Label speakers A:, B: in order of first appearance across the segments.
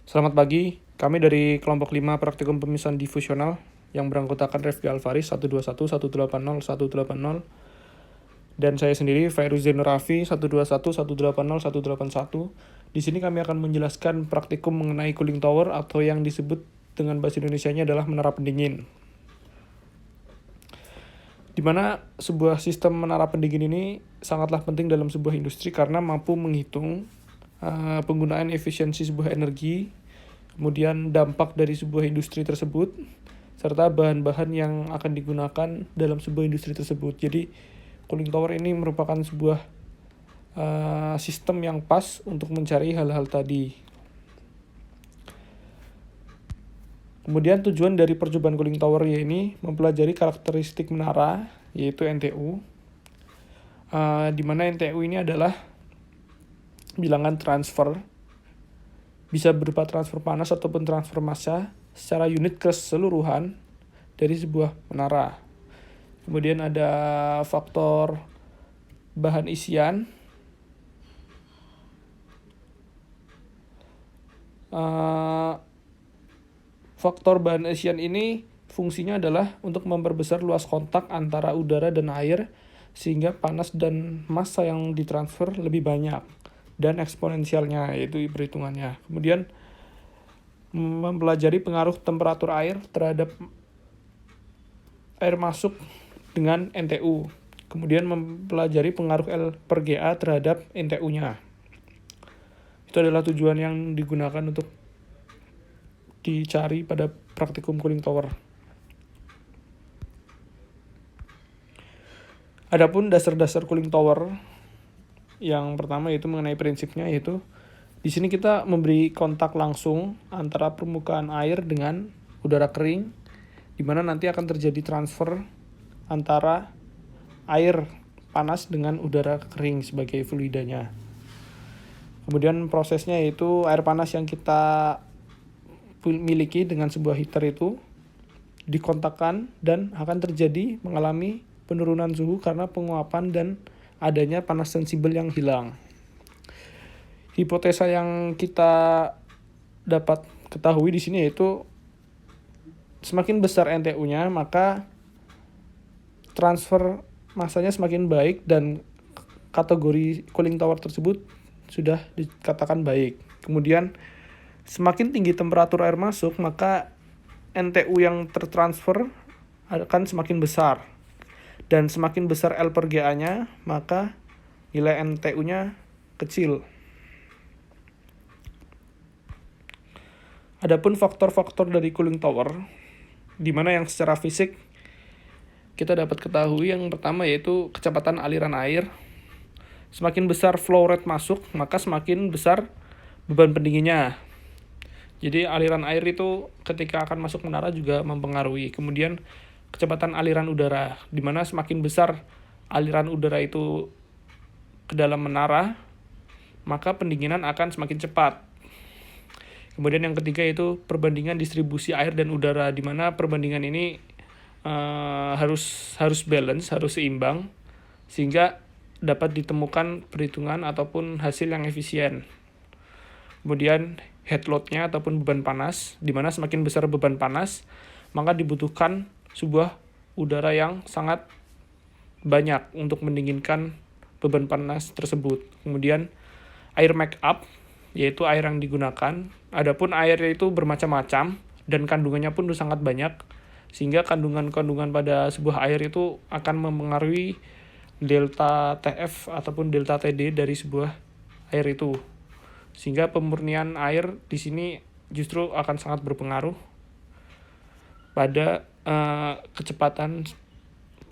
A: Selamat pagi, kami dari kelompok 5 praktikum pemisahan difusional yang beranggotakan Refki Alvaris 121, 180, 180, dan saya sendiri Fairuz Zainur Raffi 121, 180, 181. Di sini kami akan menjelaskan praktikum mengenai cooling tower atau yang disebut dengan bahasa Indonesianya adalah menara pendingin. Di mana sebuah sistem menara pendingin ini sangatlah penting dalam sebuah industri karena mampu menghitung penggunaan efisiensi sebuah energi, kemudian dampak dari sebuah industri tersebut, serta bahan-bahan yang akan digunakan dalam sebuah industri tersebut. Jadi cooling tower ini merupakan sebuah sistem yang pas untuk mencari hal-hal tadi. Kemudian tujuan dari percobaan cooling tower ini mempelajari karakteristik menara, yaitu NTU, di mana NTU ini adalah bilangan transfer, bisa berupa transfer panas ataupun transfer massa secara unit keseluruhan dari sebuah menara. Kemudian ada faktor bahan isian, faktor bahan isian ini fungsinya adalah untuk memperbesar luas kontak antara udara dan air sehingga panas dan massa yang ditransfer lebih banyak dan eksponensialnya, yaitu perhitungannya. Kemudian mempelajari pengaruh temperatur air terhadap air masuk dengan NTU. Kemudian mempelajari pengaruh L per GA terhadap NTU-nya. Itu adalah tujuan yang digunakan untuk dicari pada praktikum cooling tower. Adapun dasar-dasar cooling tower, yang pertama yaitu mengenai prinsipnya, yaitu di sini kita memberi kontak langsung antara permukaan air dengan udara kering, di mana nanti akan terjadi transfer antara air panas dengan udara kering sebagai fluidanya. Kemudian prosesnya yaitu air panas yang kita miliki dengan sebuah heater itu dikontakkan dan akan terjadi mengalami penurunan suhu karena penguapan dan adanya panas sensibel yang hilang. Hipotesa yang kita dapat ketahui di sini yaitu semakin besar NTU-nya, maka transfer massanya semakin baik dan kategori cooling tower tersebut sudah dikatakan baik. Kemudian semakin tinggi temperatur air masuk, maka NTU yang tertransfer akan semakin besar. Dan semakin besar L per GA-nya, maka nilai NTU-nya kecil. Adapun faktor-faktor dari cooling tower, di mana yang secara fisik kita dapat ketahui yang pertama yaitu kecepatan aliran air. Semakin besar flow rate masuk, maka semakin besar beban pendinginnya. Jadi aliran air itu ketika akan masuk menara juga mempengaruhi. Kemudian kecepatan aliran udara, di mana semakin besar aliran udara itu ke dalam menara, maka pendinginan akan semakin cepat. Kemudian yang ketiga itu perbandingan distribusi air dan udara, di mana perbandingan ini harus balance, harus seimbang, sehingga dapat ditemukan perhitungan ataupun hasil yang efisien. Kemudian head load-nya ataupun beban panas, di mana semakin besar beban panas, maka dibutuhkan sebuah udara yang sangat banyak untuk mendinginkan beban panas tersebut. Kemudian air make-up, yaitu air yang digunakan. Adapun air itu bermacam-macam dan kandungannya pun sangat banyak, sehingga kandungan-kandungan pada sebuah air itu akan mempengaruhi delta TF ataupun delta TD dari sebuah air itu. Sehingga pemurnian air di sini justru akan sangat berpengaruh pada kecepatan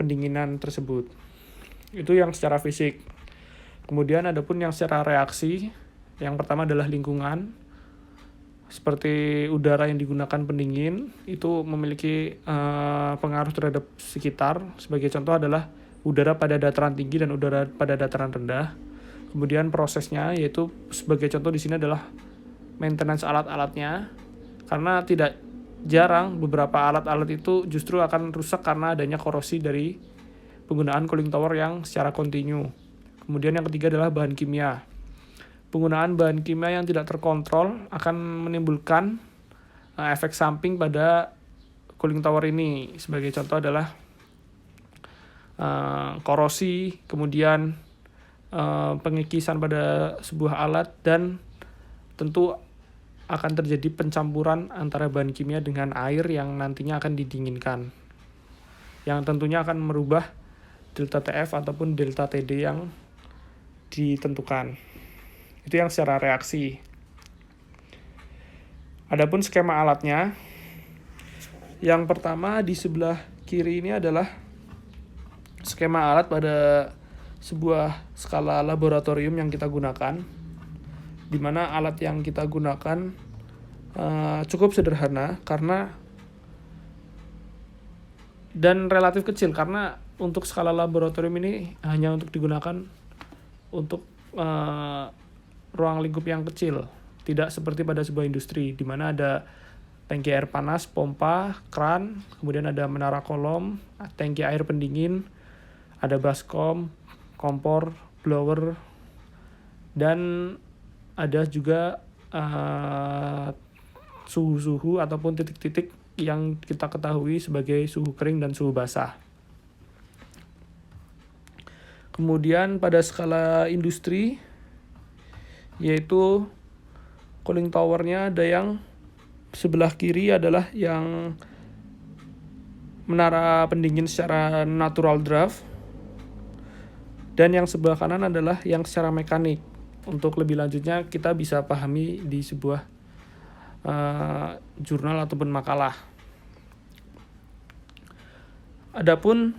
A: pendinginan tersebut. Itu yang secara fisik. Kemudian adapun yang secara reaksi, yang pertama adalah lingkungan. Seperti udara yang digunakan pendingin itu memiliki pengaruh terhadap sekitar. Sebagai contoh adalah udara pada dataran tinggi dan udara pada dataran rendah. Kemudian prosesnya yaitu sebagai contoh di sini adalah maintenance alat-alatnya, karena tidak jarang beberapa alat-alat itu justru akan rusak karena adanya korosi dari penggunaan cooling tower yang secara kontinu. Kemudian yang ketiga adalah bahan kimia. Penggunaan bahan kimia yang tidak terkontrol akan menimbulkan efek samping pada cooling tower ini. Sebagai contoh adalah korosi, kemudian pengikisan pada sebuah alat, dan tentu akan terjadi pencampuran antara bahan kimia dengan air yang nantinya akan didinginkan, yang tentunya akan merubah delta TF ataupun delta TD yang ditentukan. Itu yang secara reaksi. Adapun skema alatnya, yang pertama di sebelah kiri ini adalah skema alat pada sebuah skala laboratorium yang kita gunakan, di mana alat yang kita gunakan cukup sederhana dan relatif kecil, karena untuk skala laboratorium ini hanya untuk digunakan untuk ruang lingkup yang kecil, tidak seperti pada sebuah industri di mana ada tangki air panas, pompa, kran, kemudian ada menara kolom, tangki air pendingin, ada baskom, kompor, blower, dan ada juga suhu-suhu ataupun titik-titik yang kita ketahui sebagai suhu kering dan suhu basah. Kemudian pada skala industri, yaitu cooling towernya ada yang sebelah kiri adalah yang menara pendingin secara natural draft, dan yang sebelah kanan adalah yang secara mekanik. Untuk lebih lanjutnya kita bisa pahami di sebuah jurnal ataupun makalah. Adapun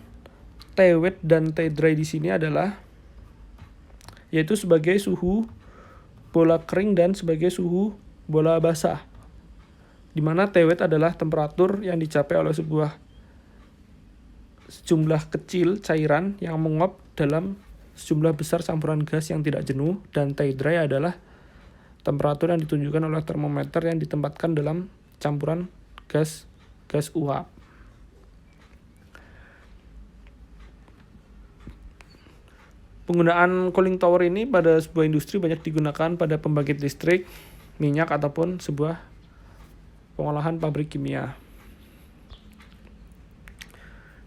A: T-wet dan T-dry di sini adalah yaitu sebagai suhu bola kering dan sebagai suhu bola basah. Di mana T-wet adalah temperatur yang dicapai oleh sebuah sejumlah kecil cairan yang menguap dalam sejumlah besar campuran gas yang tidak jenuh, dan T-dry adalah temperatur yang ditunjukkan oleh termometer yang ditempatkan dalam campuran gas uap. Penggunaan cooling tower ini pada sebuah industri banyak digunakan pada pembangkit listrik, minyak, ataupun sebuah pengolahan pabrik kimia.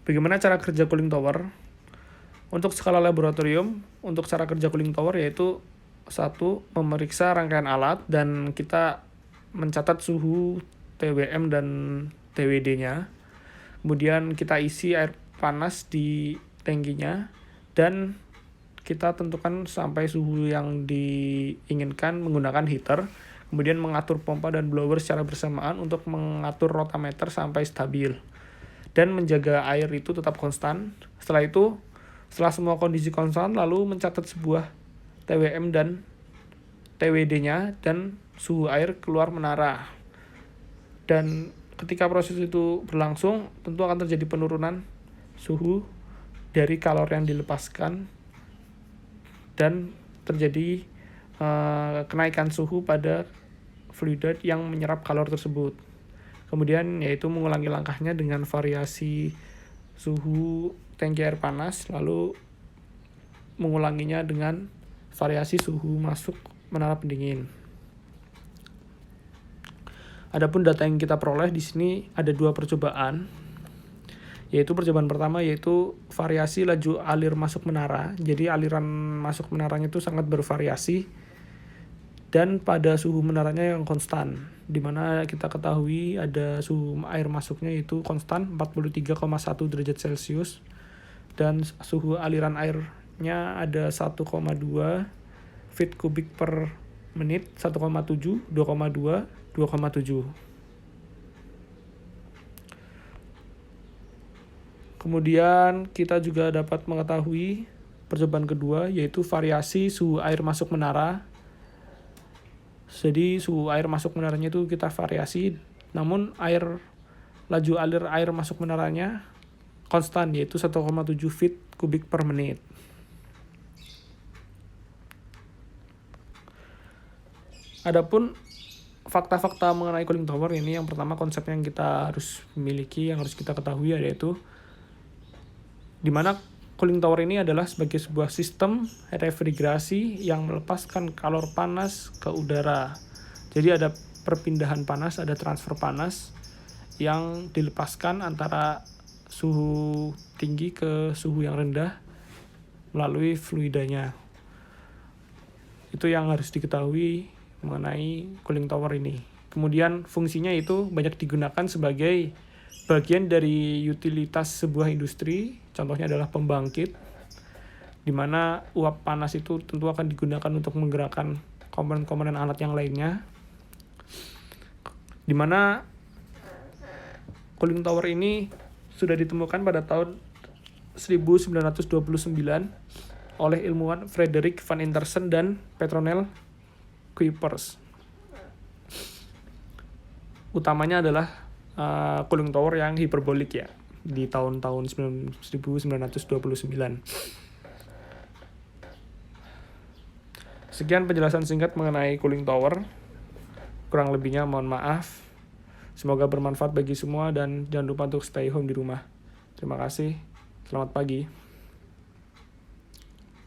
A: Bagaimana cara kerja cooling tower? Untuk skala laboratorium, untuk cara kerja cooling tower yaitu satu, memeriksa rangkaian alat dan kita mencatat suhu TWM dan TWD-nya. Kemudian kita isi air panas di tangkinya dan kita tentukan sampai suhu yang diinginkan menggunakan heater. Kemudian mengatur pompa dan blower secara bersamaan untuk mengatur rotameter sampai stabil dan menjaga air itu tetap konstan. Setelah semua kondisi konstan, lalu mencatat sebuah TWM dan TWD-nya dan suhu air keluar menara. Dan ketika proses itu berlangsung, tentu akan terjadi penurunan suhu dari kalori yang dilepaskan dan terjadi kenaikan suhu pada fluida yang menyerap kalori tersebut. Kemudian yaitu mengulangi langkahnya dengan variasi suhu tangki air panas, lalu mengulanginya dengan variasi suhu masuk menara pendingin. Adapun data yang kita peroleh di sini ada 2 percobaan, yaitu percobaan pertama yaitu variasi laju alir masuk menara. Jadi aliran masuk menaranya itu sangat bervariasi dan pada suhu menaranya yang konstan, di mana kita ketahui ada suhu air masuknya itu konstan 43,1 derajat Celcius dan suhu aliran airnya ada 1,2 feet kubik per menit, 1,7, 2,2, 2,7. Kemudian kita juga dapat mengetahui percobaan kedua yaitu variasi suhu air masuk menara. Jadi suhu air masuk menaranya itu kita variasi, namun laju alir air masuk menaranya konstan yaitu 1,7 feet kubik per menit. Adapun fakta-fakta mengenai cooling tower ini, yang pertama konsep yang kita harus miliki, yang harus kita ketahui yaitu di mana cooling tower ini adalah sebagai sebuah sistem refrigerasi yang melepaskan kalor panas ke udara. Jadi ada perpindahan panas, ada transfer panas yang dilepaskan antara suhu tinggi ke suhu yang rendah melalui fluidanya. Itu yang harus diketahui mengenai cooling tower ini. Kemudian fungsinya itu banyak digunakan sebagai bagian dari utilitas sebuah industri, contohnya adalah pembangkit, di mana uap panas itu tentu akan digunakan untuk menggerakkan komponen-komponen alat yang lainnya, di mana cooling tower ini sudah ditemukan pada tahun 1929 oleh ilmuwan Frederik van Intersen dan Petronel Kuipers. Utamanya adalah cooling tower yang hiperbolik ya, di tahun-tahun 1929. Sekian penjelasan singkat mengenai cooling tower. Kurang lebihnya mohon maaf. Semoga bermanfaat bagi semua dan jangan lupa untuk stay home di rumah. Terima kasih. Selamat pagi.